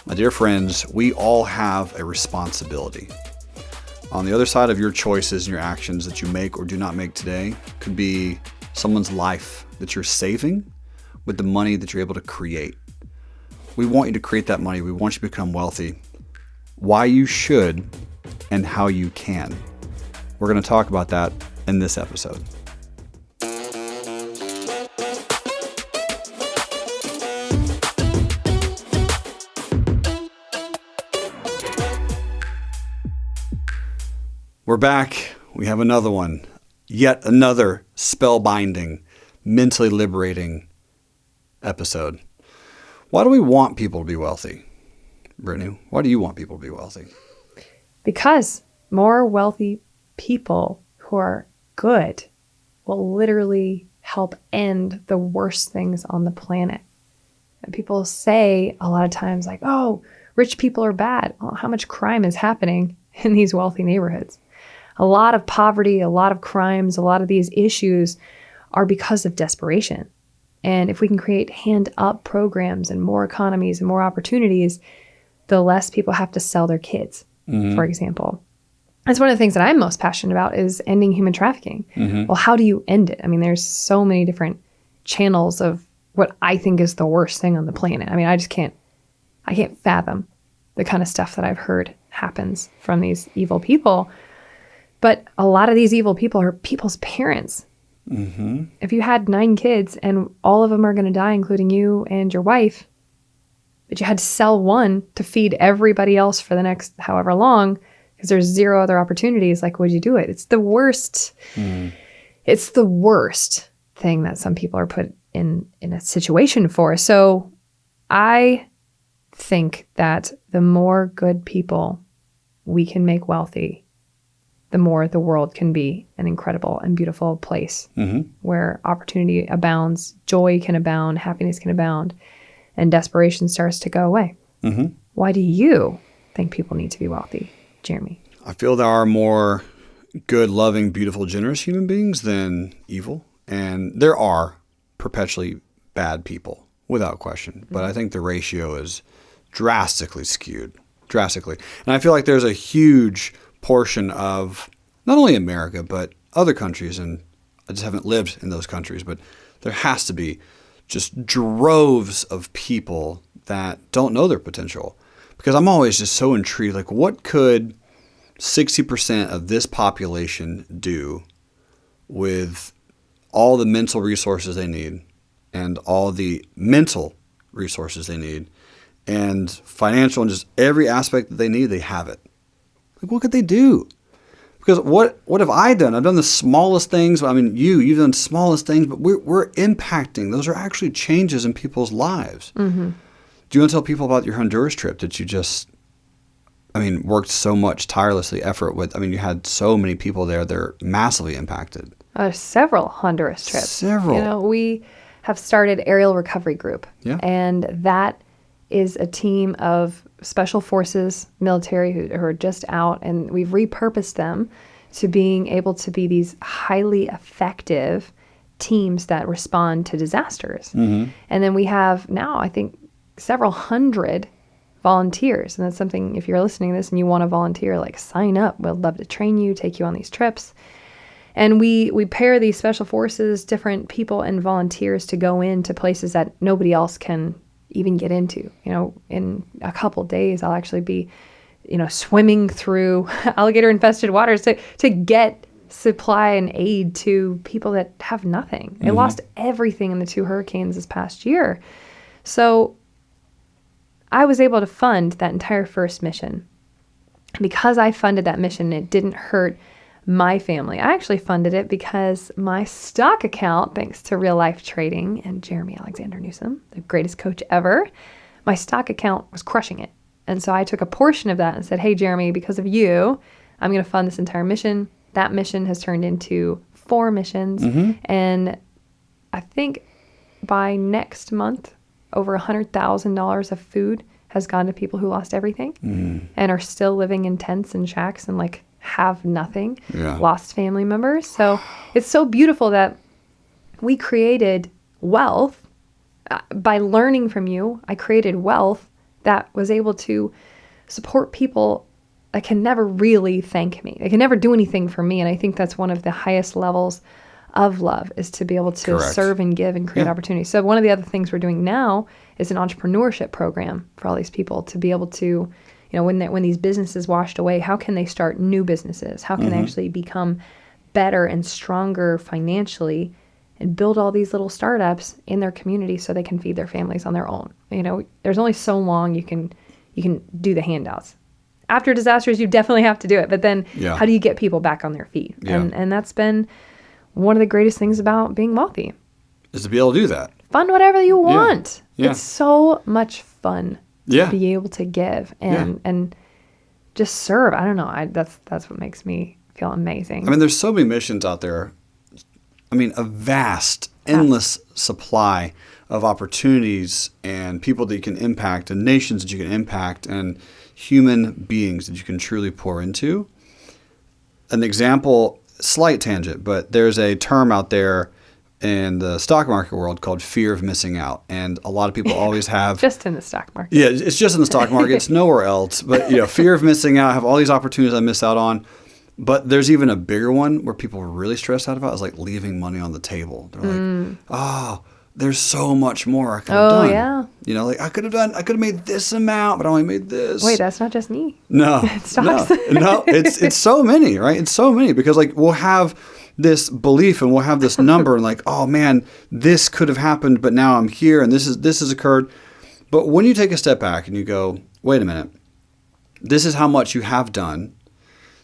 My dear friends, we all have a responsibility. On the other side of your choices and your actions that you make or do not make today could be someone's life that you're saving with the money that you're able to create. We want you to create that money. We want you to become wealthy. Why you should and how you can. We're going to talk about that in this episode. We're back. We have another one. Yet another spellbinding, mentally liberating episode. Why do we want people to be wealthy? Brittany, why do you want people to be wealthy? Because more wealthy people who are good will literally help end the worst things on the planet. And people say a lot of times like, oh, rich people are bad. Well, how much crime is happening in these wealthy neighborhoods? A lot of poverty, a lot of crimes, a lot of these issues are because of desperation. And if we can create hand-up programs and more economies and more opportunities, the less people have to sell their kids, for example. That's one of the things that I'm most passionate about is ending human trafficking. Well, how do you end it? I mean, there's so many different channels of what I think is the worst thing on the planet. I mean, I can't fathom the kind of stuff that I've heard happens from these evil people. But a lot of these evil people are people's parents. If you had 9 kids and all of them are going to die, including you and your wife, but you had to sell one to feed everybody else for the next however long, because there's 0 other opportunities, like, would you do it? It's the worst. It's the worst thing that some people are put in a situation for. So I think that the more good people we can make wealthy, the more the world can be an incredible and beautiful place where opportunity abounds, joy can abound, happiness can abound, and desperation starts to go away. Why do you think people need to be wealthy, Jeremy? I feel there are more good, loving, beautiful, generous human beings than evil. And there are perpetually bad people, without question. But I think the ratio is drastically skewed. Drastically. And I feel like there's a huge portion of not only America, but other countries, and I just haven't lived in those countries, but there has to be just droves of people that don't know their potential. Because I'm always just so intrigued, like, what could 60% of this population do with all the mental resources they need and all the mental resources they need and financial and just every aspect that they need, they have it. Like, what could they do? Because what have I done? I've done the smallest things. I mean, you've done the smallest things, but we're impacting. Those are actually changes in people's lives. Do you want to tell people about your Honduras trip that you just, worked so much tirelessly effort with? You had so many people there. They're massively impacted. Several Honduras trips. Several. We have started Aerial Recovery Group. Yeah. And that is a team of special forces, military who are just out, and we've repurposed them to being able to be these highly effective teams that respond to disasters. And then we have now, I think, several hundred volunteers. And that's something, if you're listening to this and you want to volunteer, like, sign up. We'd love to train you, take you on these trips. And we pair these special forces, different people and volunteers to go into places that nobody else can even get into. In a couple days, I'll actually be, swimming through alligator-infested waters to get supply and aid to people that have nothing. They lost everything in the 2 hurricanes this past year. So I was able to fund that entire first mission. Because I funded that mission, it didn't hurt my family. I actually funded it because my stock account, thanks to real life trading and Jeremy Alexander Newsom, the greatest coach ever, my stock account was crushing it. And so I took a portion of that and said, hey, Jeremy, because of you, I'm going to fund this entire mission. That mission has turned into 4 missions. And I think by next month, over $100,000 of food has gone to people who lost everything and are still living in tents and shacks and have nothing, lost family members. So it's so beautiful that we created wealth by learning from you. I created wealth that was able to support people that can never really thank me. They can never do anything for me. And I think that's one of the highest levels of love, is to be able to Correct. serve and give and create opportunities. So one of the other things we're doing now is an entrepreneurship program for all these people to be able to, when these businesses washed away, how can they start new businesses? How can they actually become better and stronger financially and build all these little startups in their community so they can feed their families on their own? There's only so long you can do the handouts. After disasters, you definitely have to do it. But then how do you get people back on their feet? Yeah. And that's been one of the greatest things about being wealthy. Is to be able to do that. Fund whatever you want. Yeah. It's so much fun Yeah. to be able to give and just serve. I don't know. That's what makes me feel amazing. I mean, there's so many missions out there. I mean, a vast, endless supply of opportunities and people that you can impact and nations that you can impact and human beings that you can truly pour into. An example, slight tangent, but there's a term out there in the stock market world called fear of missing out. And a lot of people always have... Just in the stock market. Yeah, it's just in the stock market. It's nowhere else. But, fear of missing out, I have all these opportunities I miss out on. But there's even a bigger one where people are really stressed out about, is like leaving money on the table. They're like, there's so much more I could have done. Oh, yeah. I could have made this amount, but I only made this. Wait, that's not just me. No. Stocks. No, it's so many, right? It's so many because we'll have this belief and we'll have this number and oh man, this could have happened, but now I'm here and this has occurred. But when you take a step back and you go, wait a minute, this is how much you have done.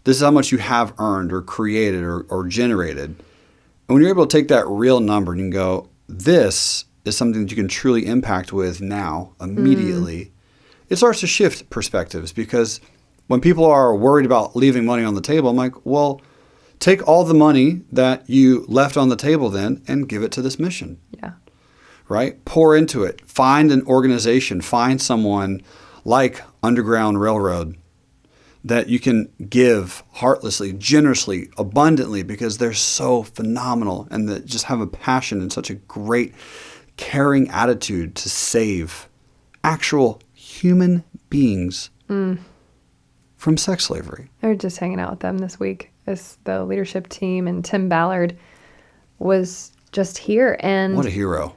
This is how much you have earned or created or generated. And when you're able to take that real number and you can go, this is something that you can truly impact with now, immediately, it starts to shift perspectives. Because when people are worried about leaving money on the table, I'm like, well, take all the money that you left on the table then and give it to this mission. Yeah. Right? Pour into it. Find an organization. Find someone like Underground Railroad that you can give heartlessly, generously, abundantly, because they're so phenomenal and that just have a passion and such a great caring attitude to save actual human beings from sex slavery. I was just hanging out with them this week as the leadership team, and Tim Ballard was just here. And what a hero.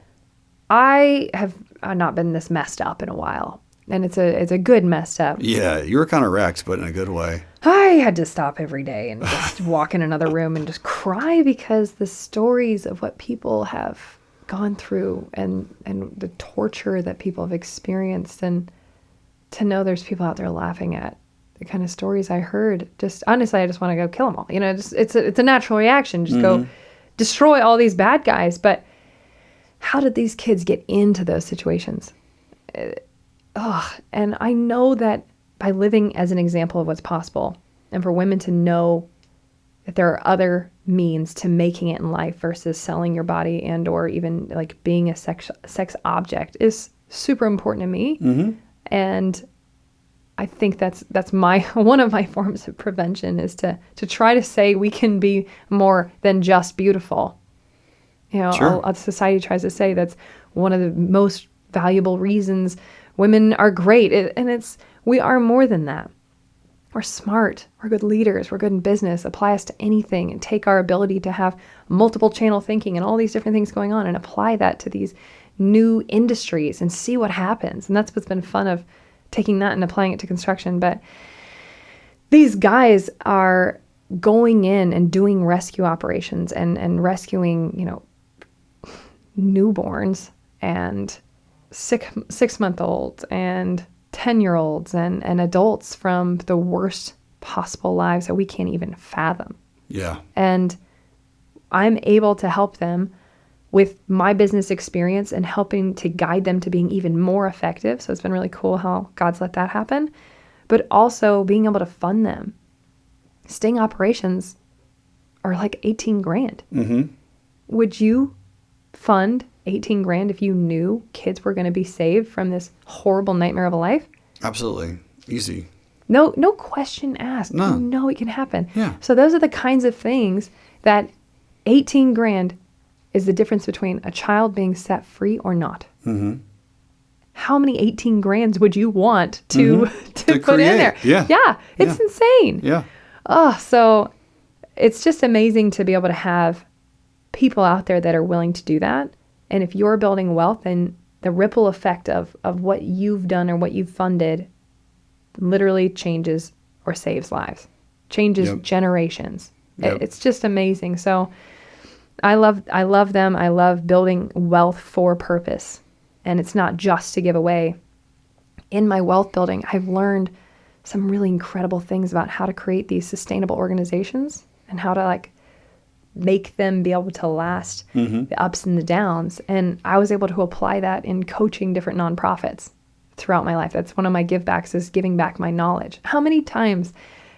I have not been this messed up in a while. And it's a good messed up. Yeah, you were kind of wrecked, but in a good way. I had to stop every day and just walk in another room and just cry because the stories of what people have gone through and the torture that people have experienced, and to know there's people out there laughing at the kind of stories I heard. Just honestly, I just want to go kill them all. It's a natural reaction. Just go destroy all these bad guys. But how did these kids get into those situations? And I know that by living as an example of what's possible, and for women to know that there are other means to making it in life versus selling your body and or even being a sex object, is super important to me. Mm-hmm. And I think that's my one of my forms of prevention, is to try to say we can be more than just beautiful. Sure. Society tries to say that's one of the most valuable reasons women are great. We are more than that. We're smart. We're good leaders. We're good in business. Apply us to anything and take our ability to have multiple channel thinking and all these different things going on and apply that to these new industries and see what happens. And that's what's been fun of taking that and applying it to construction. But these guys are going in and doing rescue operations and rescuing, newborns and 6-month-olds and 10-year-olds and adults from the worst possible lives that we can't even fathom. Yeah. And I'm able to help them with my business experience and helping to guide them to being even more effective. So it's been really cool how God's let that happen. But also being able to fund them. Sting operations are like $18,000. Mm-hmm. Would you fund $18,000 if you knew kids were going to be saved from this horrible nightmare of a life? Absolutely. Easy. No question asked. No. You know it can happen. Yeah. So those are the kinds of things that $18,000 is the difference between a child being set free or not. Mm-hmm. how many 18 grands would you want to put create. in there? Yeah. It's insane. Yeah. Oh, so it's just amazing to be able to have people out there that are willing to do that. And if you're building wealth, then the ripple effect of what you've done or what you've funded literally changes or saves lives, changes generations. Yep. It's just amazing. So I love them. I love building wealth for purpose. And it's not just to give away. In my wealth building, I've learned some really incredible things about how to create these sustainable organizations and how to make them be able to last the ups and the downs. And I was able to apply that in coaching different nonprofits throughout my life. That's one of my give backs, is giving back my knowledge. How many times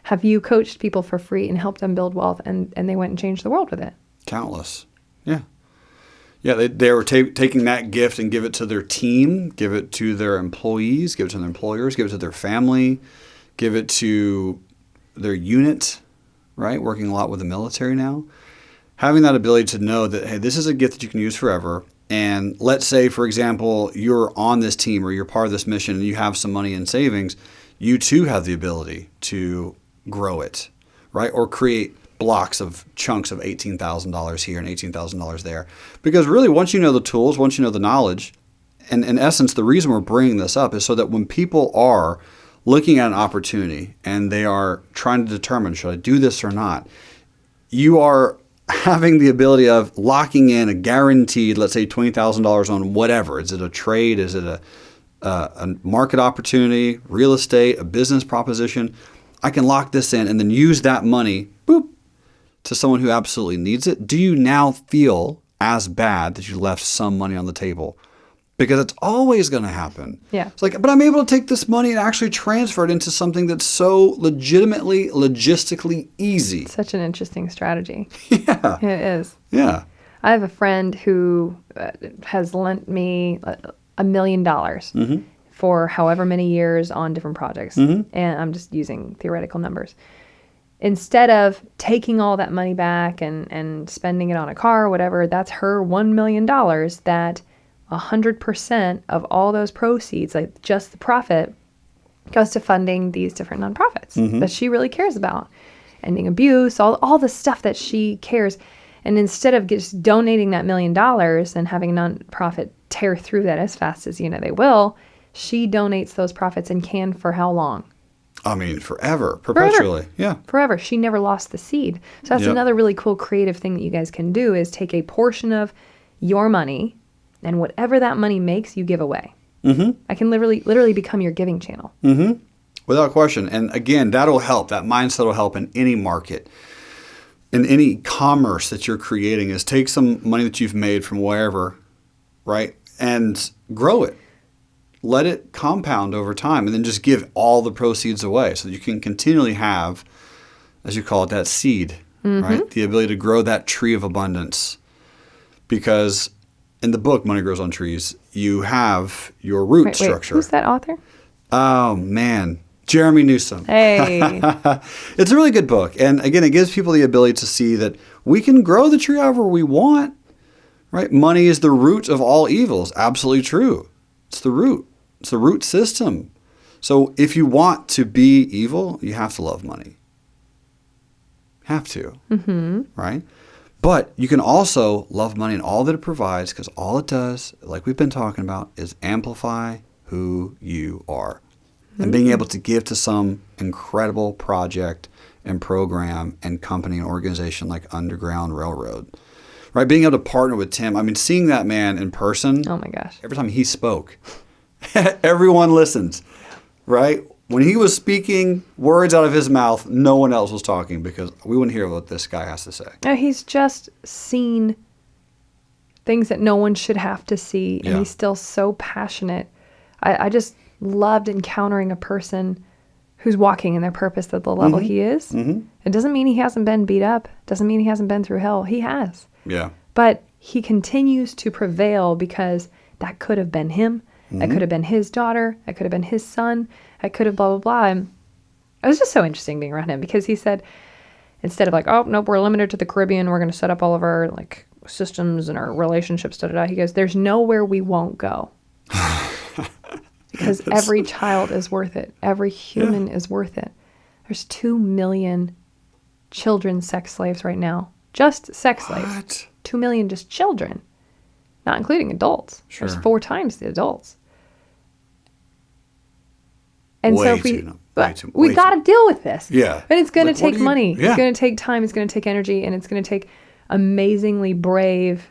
have you coached people for free and helped them build wealth and they went and changed the world with it? Countless. Yeah. Yeah, they were taking that gift and give it to their team, give it to their employees, give it to their employers, give it to their family, give it to their unit, right? Working a lot with the military now. Having that ability to know that, hey, this is a gift that you can use forever. And let's say, for example, you're on this team or you're part of this mission and you have some money in savings, you too have the ability to grow it, right? Or create blocks of chunks of $18,000 here and $18,000 there. Because really, once you know the tools, once you know the knowledge, and in essence, the reason we're bringing this up is so that when people are looking at an opportunity and they are trying to determine, should I do this or not, you are having the ability of locking in a guaranteed, let's say $20,000 on whatever. Is it a trade? Is it a market opportunity, real estate, a business proposition? I can lock this in and then use that money, boop, to someone who absolutely needs it. Do you now feel as bad that you left some money on the table? Because it's always going to happen. Yeah. It's like, but I'm able to take this money and actually transfer it into something that's so legitimately, logistically easy. Such an interesting strategy. Yeah. It is. Yeah. I have a friend who has lent me $1 million for however many years on different projects. And I'm just using theoretical numbers. Instead of taking all that money back and spending it on a car or whatever, that's her $1 million that 100% of all those proceeds, like just the profit, goes to funding these different nonprofits that she really cares about. Ending abuse, all the stuff that she cares. And instead of just donating that $1 million and having a nonprofit tear through that as fast as they will, she donates those profits and can for how long? I mean, forever, perpetually. Yeah. Forever. She never lost the seed. So that's another really cool creative thing that you guys can do, is take a portion of your money and whatever that money makes, you give away. I can literally become your giving channel. Without question. And again, that'll help. That mindset will help in any market, in any commerce that you're creating, is take some money that you've made from wherever, right, and grow it. Let it compound over time, and then just give all the proceeds away so that you can continually have, as you call it, that seed, right? The ability to grow that tree of abundance. Because in the book, Money Grows on Trees, you have your root structure. Who's that author? Oh, man. Jeremy Newsom. Hey. It's a really good book. And again, it gives people the ability to see that we can grow the tree however we want, right? Money is the root of all evils. Absolutely true. It's the root. It's the root system. So if you want to be evil, you have to love money. Have to. Right? But you can also love money and all that it provides, because all it does, like we've been talking about, is amplify who you are. And being able to give to some incredible project and program and company and organization like Underground Railroad. Right? Being able to partner with Tim. I mean, seeing that man in person. Oh my gosh. Every time he spoke, everyone listened, right? When he was speaking words out of his mouth, no one else was talking, because we wouldn't hear what this guy has to say. He's just seen things that no one should have to see, and he's still so passionate. I just loved encountering a person who's walking in their purpose at the level he is. It doesn't mean he hasn't been beat up. Doesn't mean he hasn't been through hell. He has. Yeah. But he continues to prevail, because that could have been him. That could have been his daughter. That could have been his son. That could have blah, blah, blah. And it was just so interesting being around him, because he said, instead of like, oh, nope, we're limited to the Caribbean, we're going to set up all of our systems and our relationships, he goes, there's nowhere we won't go. because every child is worth it. Every human is worth it. There's 2 million children sex slaves right now. Just sex slaves. 2 million just children, not including adults. Sure. There's 4 times the adults. And Way so if we got to deal with this. Yeah. But it's going to take money. Yeah. It's going to take time. It's going to take energy. And it's going to take amazingly brave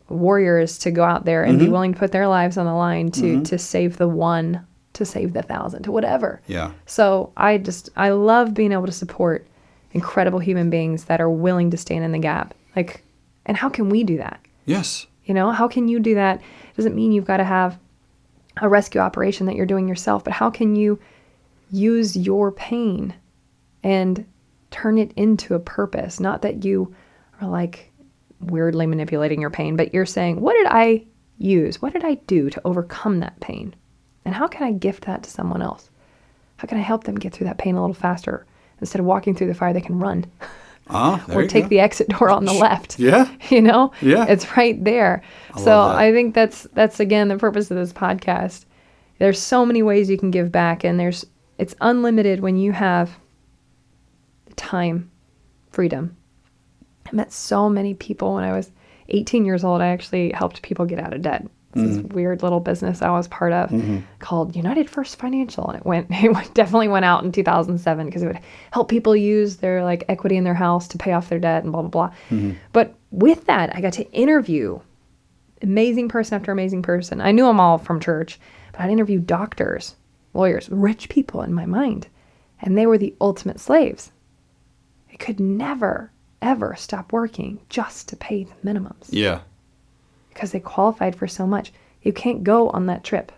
warriors to go out there and be willing to put their lives on the line to save the one, to save the 1,000, to whatever. Yeah. So I love being able to support incredible human beings that are willing to stand in the gap. Like, and how can we do that? Yes. You know, how can you do that? Doesn't mean you've got to have a rescue operation that you're doing yourself, but how can you use your pain and turn it into a purpose? Not that you are like weirdly manipulating your pain, but you're saying, what did I use? What did I do to overcome that pain? And how can I gift that to someone else? How can I help them get through that pain a little faster? Instead of walking through the fire, they can run. Or take the exit door on the left. Yeah. You know? Yeah. It's right there. So I think that's again the purpose of this podcast. There's so many ways you can give back, and it's unlimited when you have time, freedom. I met so many people when I was 18 years old. I actually helped people get out of debt. This weird little business I was part of called United First Financial. And it definitely went out in 2007 because it would help people use their like equity in their house to pay off their debt and blah, blah, blah. But with that, I got to interview amazing person after amazing person. I knew them all from church, but I'd interview doctors, lawyers, rich people in my mind. And they were the ultimate slaves. They could never, ever stop working just to pay the minimums. Yeah. Because they qualified for so much. You can't go on that trip.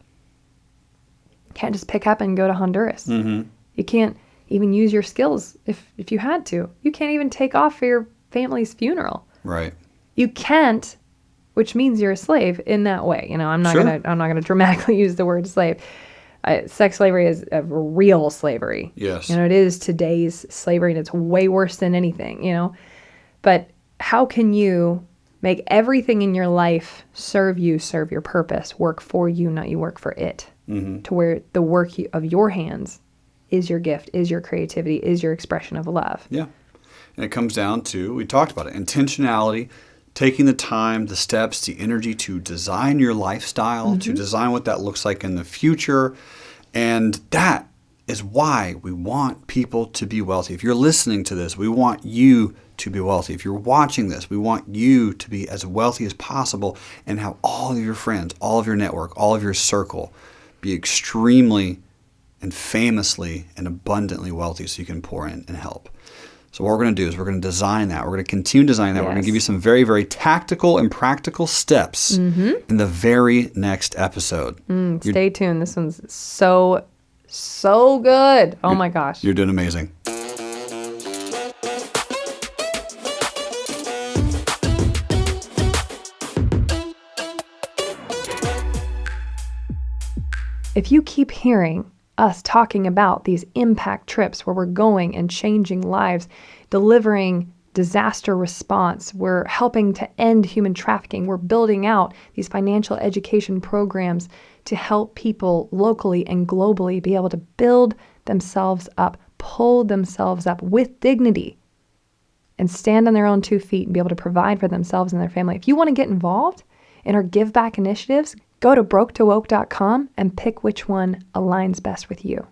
You can't just pick up and go to Honduras. You can't even use your skills if you had to. You can't even take off for your family's funeral. Right. You can't, which means you're a slave in that way. You know, I'm not gonna dramatically use the word slave. Sex slavery is a real slavery. Yes. You know, it is today's slavery, and it's way worse than anything. You know, but how can you make everything in your life serve you, serve your purpose, work for you, not you work for it, to where the work of your hands is your gift, is your creativity, is your expression of love. Yeah. And it comes down to, we talked about it, intentionality, taking the time, the steps, the energy to design your lifestyle, to design what that looks like in the future. And that is why we want people to be wealthy. If you're listening to this, we want you to be wealthy. If you're watching this, we want you to be as wealthy as possible and have all of your friends, all of your network, all of your circle be extremely and famously and abundantly wealthy so you can pour in and help. So what we're going to do is we're going to design that. We're going to continue designing that. We're going to give you some very, very tactical and practical steps in the very next episode. Stay tuned. This one's so good. Oh my gosh. You're doing amazing. If you keep hearing us talking about these impact trips where we're going and changing lives, delivering disaster response, we're helping to end human trafficking, we're building out these financial education programs to help people locally and globally be able to build themselves up, pull themselves up with dignity, and stand on their own 2 feet and be able to provide for themselves and their family. If you want to get involved in our give back initiatives, go to broketowoke.com and pick which one aligns best with you.